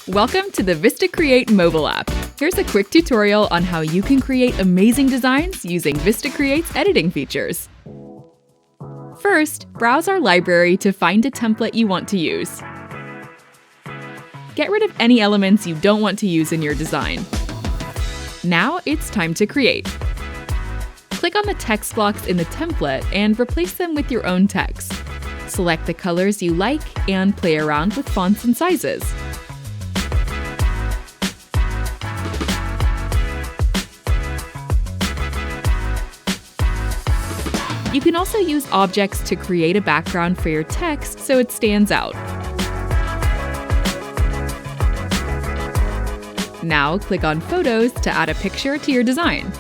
Welcome to the Vista Create mobile app. Here's a quick tutorial on how you can create amazing designs using Vista Create's editing features. First, browse our library to find a template you want to use. Get rid of any elements you don't want to use in your design. Now it's time to create. Click on the text blocks in the template and replace them with your own text. Select the colors you like and play around with fonts and sizes. You can also use objects to create a background for your text so it stands out. Now click on Photos to add a picture to your design.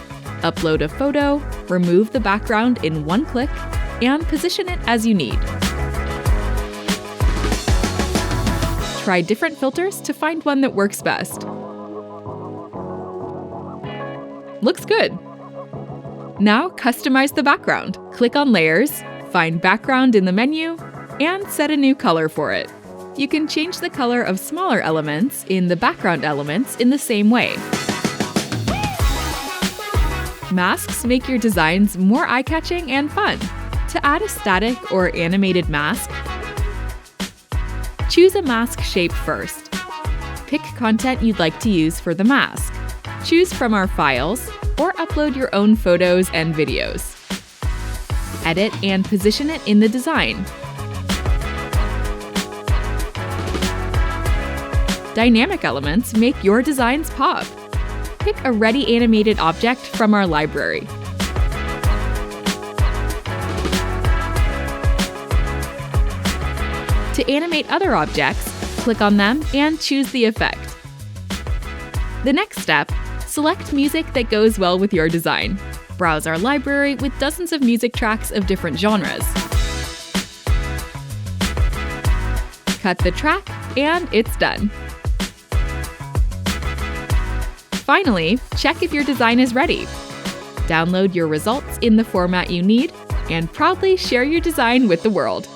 Upload a photo, remove the background in one click, and position it as you need. Try different filters to find one that works best. Looks good! Now customize the background. Click on Layers, find Background in the menu, and set a new color for it. You can change the color of smaller elements in the background elements in the same way. Masks make your designs more eye-catching and fun. To add a static or animated mask, choose a mask shape first. Pick content you'd like to use for the mask. Choose from our files, or upload your own photos and videos. Edit and position it in the design. Dynamic elements make your designs pop. Pick a ready animated object from our library. To animate other objects, click on them and choose the effect. The next step, select music that goes well with your design. Browse our library with dozens of music tracks of different genres. Cut the track, and it's done. Finally, check if your design is ready. Download your results in the format you need, and proudly share your design with the world.